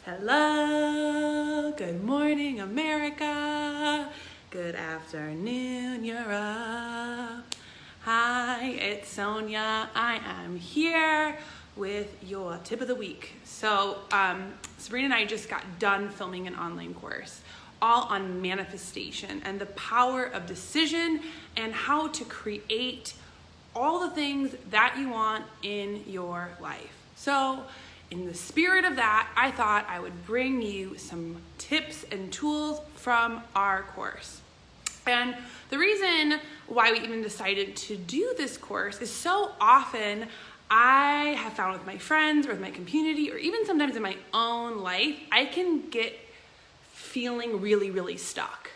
Hello, good morning, America. Good afternoon, Europe. Hi, it's Sonia. I am here with your tip of the week. So, Sabrina and I just got done filming an online course all on manifestation and the power of decision and how to create all the things that you want in your life. So, in the spirit of that, I thought I would bring you some tips and tools from our course. And the reason why we even decided to do this course is so often I have found with my friends or with my community or even sometimes in my own life, I can get feeling really, really stuck.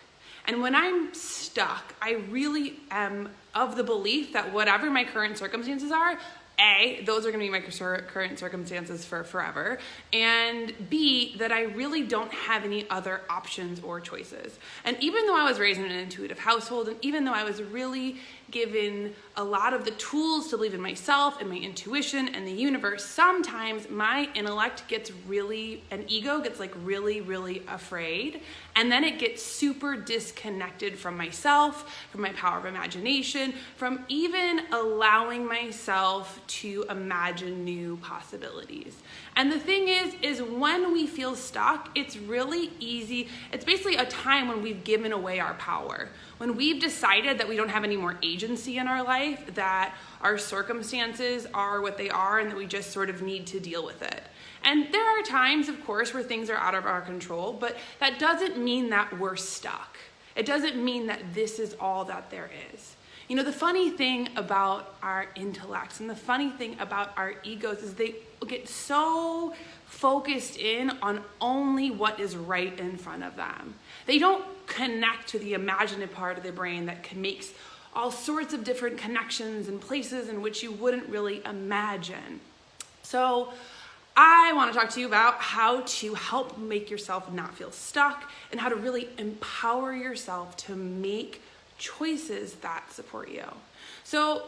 And when I'm stuck, I really am of the belief that whatever my current circumstances are, A, those are going to be my current circumstances for forever, and B, that I really don't have any other options or choices. And even though I was raised in an intuitive household, and even though I was really given a lot of the tools to believe in myself and my intuition and the universe, sometimes my intellect gets and ego gets really, really afraid. And then it gets super disconnected from myself, from my power of imagination, from even allowing myself to imagine new possibilities. And the thing is when we feel stuck, it's really easy. It's basically a time when we've given away our power. When we've decided that we don't have any more agency in our life, that our circumstances are what they are and that we just sort of need to deal with it. And there are times, of course, where things are out of our control, but that doesn't mean that we're stuck. It doesn't mean that this is all that there is. You know, the funny thing about our intellects and the funny thing about our egos is they get so focused in on only what is right in front of them. They don't connect to the imaginative part of the brain that makes all sorts of different connections and places in which you wouldn't really imagine. So I want to talk to you about how to help make yourself not feel stuck and how to really empower yourself to make choices that support you. So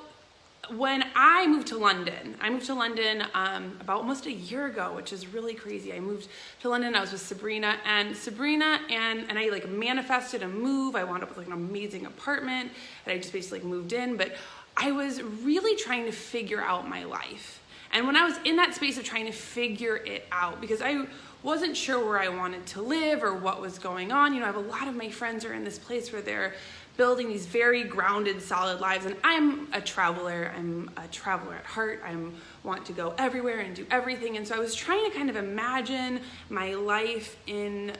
when I moved to London about almost a year ago, which is really crazy. I moved to London, I was with Sabrina and I manifested a move. I wound up with an amazing apartment and I just basically moved in, but I was really trying to figure out my life. And when I was in that space of trying to figure it out, because I wasn't sure where I wanted to live or what was going on, I have a lot of my friends are in this place where they're building these very grounded, solid lives. And I'm a traveler. I'm a traveler at heart. I want to go everywhere and do everything. And so I was trying to kind of imagine my life in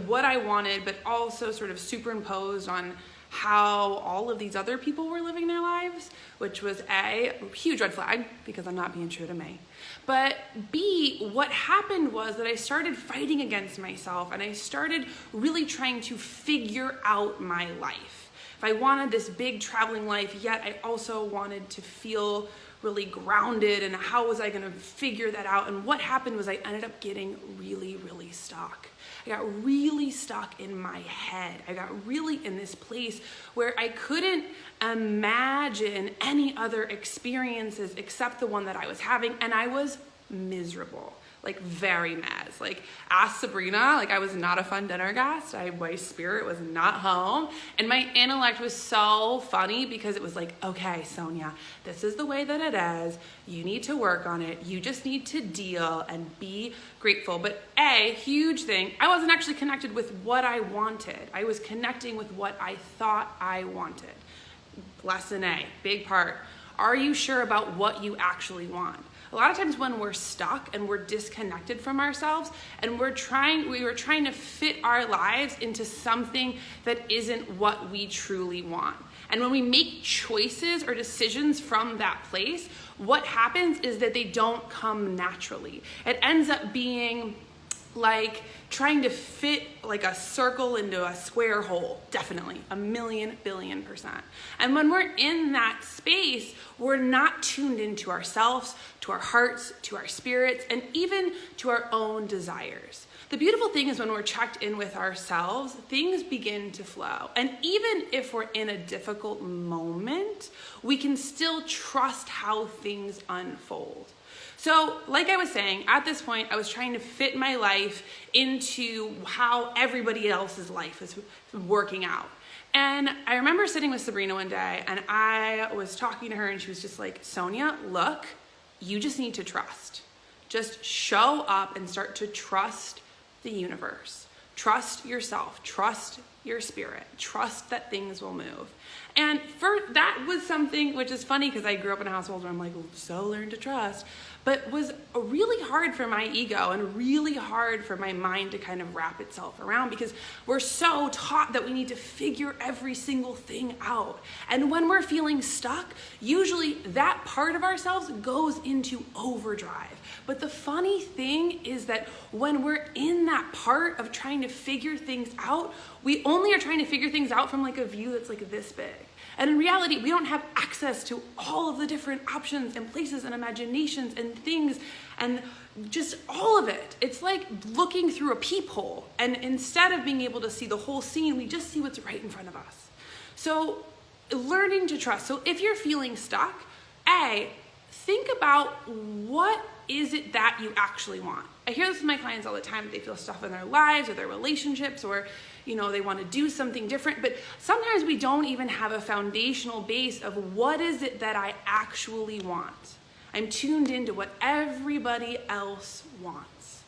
what I wanted, but also sort of superimposed on how all of these other people were living their lives, which was a huge red flag because I'm not being true to me. But B, what happened was that I started fighting against myself and I started really trying to figure out my life. If I wanted this big traveling life, yet I also wanted to feel really grounded, and how was I going to figure that out? And what happened was I ended up getting really, really stuck. I got really stuck in my head. I got really in this place where I couldn't imagine any other experiences except the one that I was having, and I was miserable. Very mad. Ask Sabrina, I was not a fun dinner guest. My spirit was not home. And my intellect was so funny because it was okay, Sonia, this is the way that it is. You need to work on it. You just need to deal and be grateful. But huge thing, I wasn't actually connected with what I wanted. I was connecting with what I thought I wanted. Lesson A, big part. Are you sure about what you actually want? A lot of times when we're stuck and we're disconnected from ourselves and we were trying to fit our lives into something that isn't what we truly want. And when we make choices or decisions from that place, what happens is that they don't come naturally. It ends up being like trying to fit a circle into a square hole. Definitely, 1,000,000,000,000%. And when we're in that space, we're not tuned into ourselves, to our hearts, to our spirits, and even to our own desires. The beautiful thing is when we're checked in with ourselves, things begin to flow. And even if we're in a difficult moment, we can still trust how things unfold. So like I was saying, at this point, I was trying to fit my life into how everybody else's life is working out. And I remember sitting with Sabrina one day, and I was talking to her, and she was just like, Sonia, look, you just need to trust. Just show up and start to trust the universe. Trust yourself. Trust your spirit. Trust that things will move. And that was something which is funny because I grew up in a household where I'm like, so learn to trust, but was really hard for my ego and really hard for my mind to kind of wrap itself around, because we're so taught that we need to figure every single thing out. And when we're feeling stuck, usually that part of ourselves goes into overdrive. But the funny thing is that when we're in that part of trying to figure things out, we only are trying to figure things out from like a view that's like this big. And in reality, we don't have access to all of the different options and places and imaginations and things and just all of it. It's like looking through a peephole, and instead of being able to see the whole scene, we just see what's right in front of us. So learning to trust. So if you're feeling stuck, think about what is it that you actually want. I hear this with my clients all the time. They feel stuff in their lives or their relationships, or they want to do something different, but sometimes we don't even have a foundational base of what is it that I actually want. I'm tuned into what everybody else wants.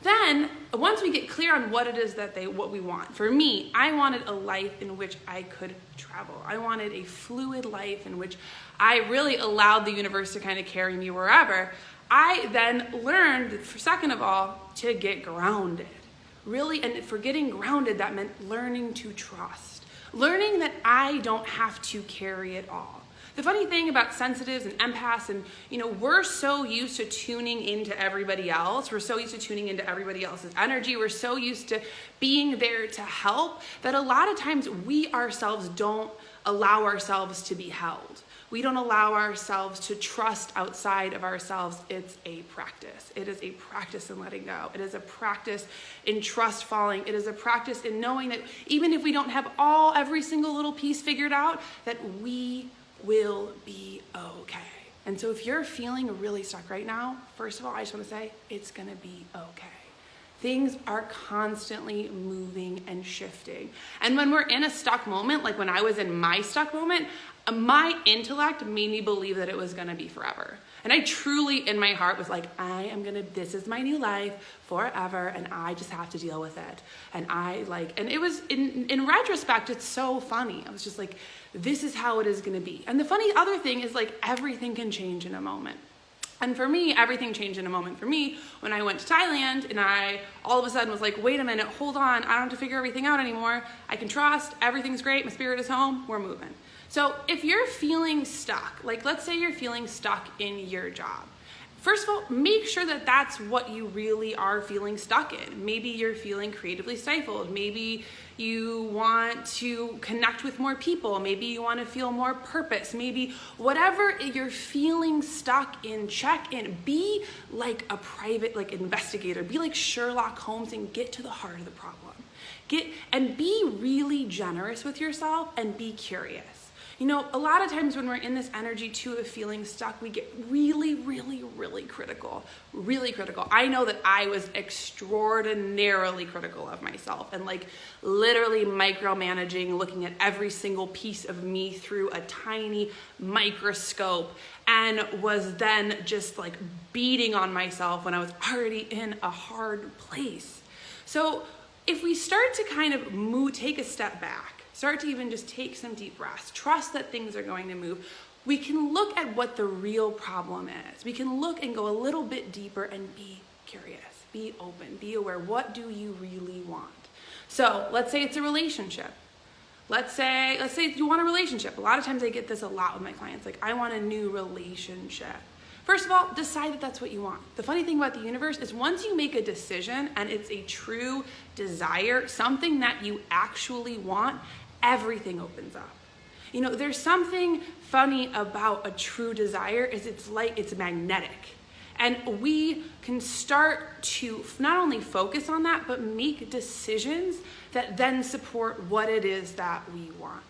Then, once we get clear on what it is that what we want, for me, I wanted a life in which I could travel. I wanted a fluid life in which I really allowed the universe to kind of carry me wherever. I then learned, second of all, to get grounded. Really, and for getting grounded, that meant learning to trust. Learning that I don't have to carry it all. The funny thing about sensitives and empaths, and we're so used to tuning into everybody else. We're so used to tuning into everybody else's energy. We're so used to being there to help that a lot of times we ourselves don't allow ourselves to be held. We don't allow ourselves to trust outside of ourselves. It's a practice. It is a practice in letting go. It is a practice in trust falling. It is a practice in knowing that even if we don't have every single little piece figured out, that we will be okay. And so if you're feeling really stuck right now, first of all, I just want to say it's going to be okay. Things are constantly moving and shifting. And when we're in a stuck moment, like when I was in my stuck moment, my intellect made me believe that it was going to be forever. And I truly, in my heart, was like, this is my new life forever, and I just have to deal with it. And it was, in retrospect, it's so funny. I was just like, this is how it is going to be. And the funny other thing is, like, everything can change in a moment. And for me, everything changed in a moment. For me, when I went to Thailand, and I all of a sudden was like, wait a minute, hold on, I don't have to figure everything out anymore. I can trust, everything's great, my spirit is home, we're moving. So if you're feeling stuck, like let's say you're feeling stuck in your job, first of all, make sure that that's what you really are feeling stuck in. Maybe you're feeling creatively stifled. Maybe you want to connect with more people. Maybe you want to feel more purpose. Maybe whatever you're feeling stuck in, check in. Be like a private investigator. Be like Sherlock Holmes and get to the heart of the problem. And be really generous with yourself and be curious. A lot of times when we're in this energy too of feeling stuck, we get really, really, really critical. Really critical. I know that I was extraordinarily critical of myself and literally micromanaging, looking at every single piece of me through a tiny microscope, and was then just beating on myself when I was already in a hard place. So if we start to kind of take a step back, start to even just take some deep breaths, trust that things are going to move, we can look at what the real problem is. We can look and go a little bit deeper and be curious, be open, be aware. What do you really want? So let's say it's a relationship. Let's say you want a relationship. A lot of times I get this a lot with my clients, I want a new relationship. First of all, decide that that's what you want. The funny thing about the universe is once you make a decision and it's a true desire, something that you actually want, everything opens up. There's something funny about a true desire is it's magnetic. And we can start to not only focus on that, but make decisions that then support what it is that we want.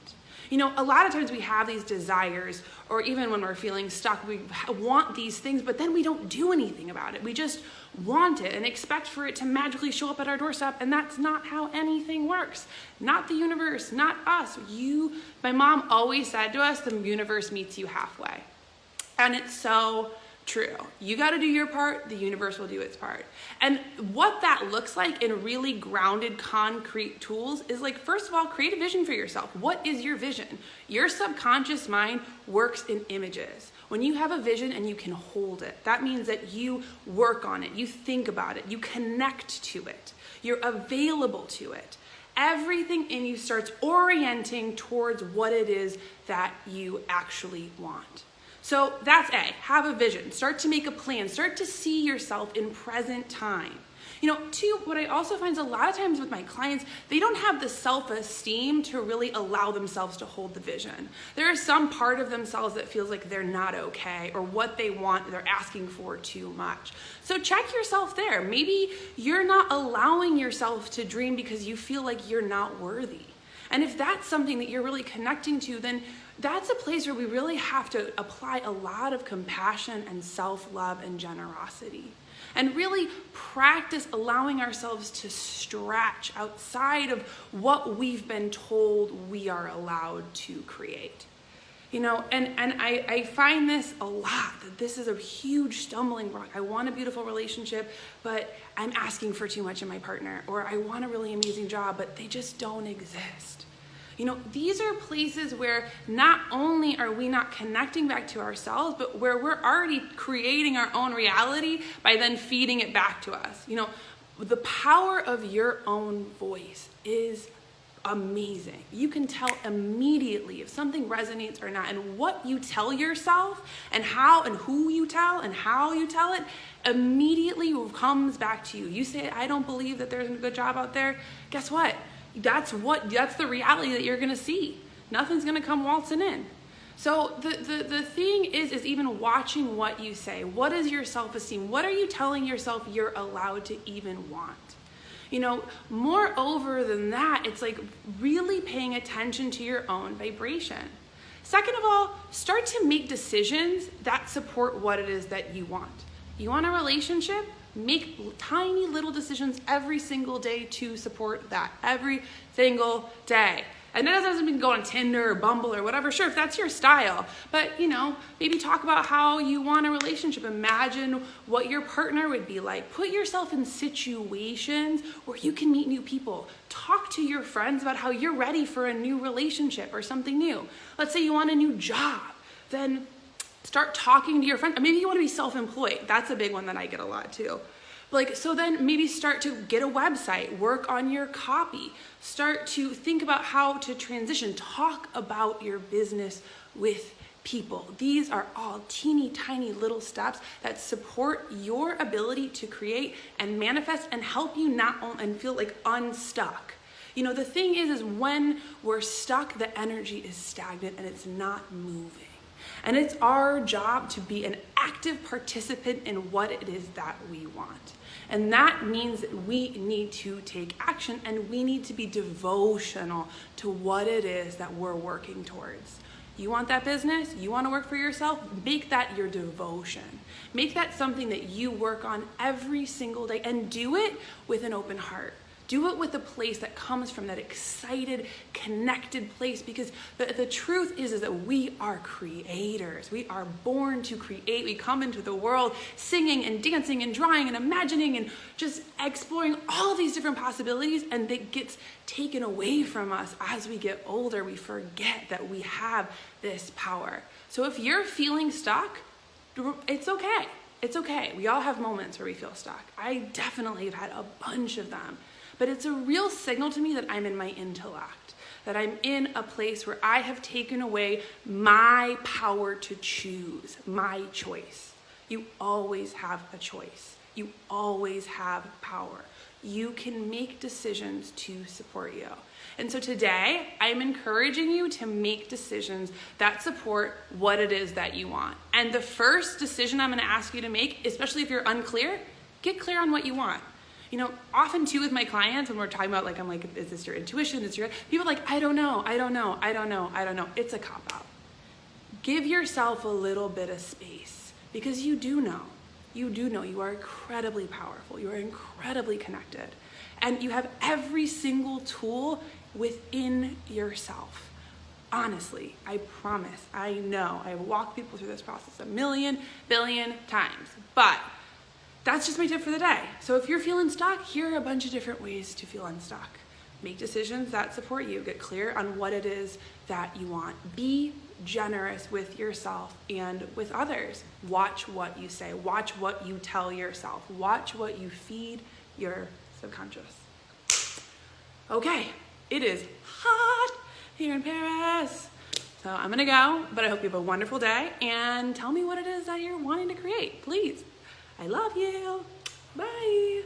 You know, a lot of times we have these desires, or even when we're feeling stuck, we want these things, but then we don't do anything about it. We just want it and expect for it to magically show up at our doorstep, and that's not how anything works. Not the universe, not us. My mom always said to us, the universe meets you halfway. And it's so true. You got to do your part, the universe will do its part. And what that looks like in really grounded, concrete tools is like, first of all, create a vision for yourself. What is your vision? Your subconscious mind works in images. When you have a vision and you can hold it, that means that you work on it, you think about it, you connect to it, you're available to it. Everything in you starts orienting towards what it is that you actually want. So that's A, have a vision, start to make a plan, start to see yourself in present time. You know, two, what I also find is a lot of times with my clients, they don't have the self-esteem to really allow themselves to hold the vision. There is some part of themselves that feels like they're not okay, or what they want, they're asking for too much. So check yourself there. Maybe you're not allowing yourself to dream because you feel like you're not worthy. And if that's something that you're really connecting to, then that's a place where we really have to apply a lot of compassion and self-love and generosity. And really practice allowing ourselves to stretch outside of what we've been told we are allowed to create. You know, and I find this a lot, that this is a huge stumbling block. I want a beautiful relationship, but I'm asking for too much in my partner. Or I want a really amazing job, but they just don't exist. You know, these are places where not only are we not connecting back to ourselves, but where we're already creating our own reality by then feeding it back to us. You know, the power of your own voice is amazing. You can tell immediately if something resonates or not, and what you tell yourself and how and who you tell and how you tell it immediately comes back to you. You say, I don't believe that there's a good job out there. Guess what? That's the reality that you're going to see. Nothing's going to come waltzing in. So the thing is even watching what you say. What is your self-esteem? What are you telling yourself you're allowed to even want? You know, moreover than that, it's like really paying attention to your own vibration. Second of all, start to make decisions that support what it is that you want. You want a relationship? Make tiny little decisions every single day to support that. Every single day. And that doesn't mean go on Tinder or Bumble or whatever. Sure, if that's your style. But, you know, maybe talk about how you want a relationship. Imagine what your partner would be like. Put yourself in situations where you can meet new people. Talk to your friends about how you're ready for a new relationship or something new. Let's say you want a new job. Then start talking to your friends. Maybe you want to be self-employed. That's a big one that I get a lot too. So then maybe start to get a website, work on your copy, start to think about how to transition, talk about your business with people. These are all teeny tiny little steps that support your ability to create and manifest and help you and feel like unstuck. You know, the thing is when we're stuck, the energy is stagnant and it's not moving. And it's our job to be an active participant in what it is that we want. And that means that we need to take action and we need to be devotional to what it is that we're working towards. You want that business? You want to work for yourself? Make that your devotion. Make that something that you work on every single day and do it with an open heart. Do it with a place that comes from that excited, connected place, because the truth is that we are creators. We are born to create. We come into the world singing and dancing and drawing and imagining and just exploring all of these different possibilities, and it gets taken away from us as we get older. We forget that we have this power. So if you're feeling stuck, it's okay. It's okay. We all have moments where we feel stuck. I definitely have had a bunch of them. But it's a real signal to me that I'm in my intellect, that I'm in a place where I have taken away my power to choose, my choice. You always have a choice. You always have power. You can make decisions to support you. And so today, I'm encouraging you to make decisions that support what it is that you want. And the first decision I'm going to ask you to make, especially if you're unclear, get clear on what you want. You know, often too with my clients when we're talking about like, I'm like, is this your intuition? Is your, people are like, I don't know. It's a cop-out. Give yourself a little bit of space because you do know. You are incredibly powerful. You are incredibly connected. And you have every single tool within yourself. Honestly, I promise, I know. I've walked people through this process a million, billion times. But that's just my tip for the day. So if you're feeling stuck, here are a bunch of different ways to feel unstuck. Make decisions that support you. Get clear on what it is that you want. Be generous with yourself and with others. Watch what you say. Watch what you tell yourself. Watch what you feed your subconscious. Okay, it is hot here in Paris. So I'm gonna go, but I hope you have a wonderful day and tell me what it is that you're wanting to create, please. I love you. Bye.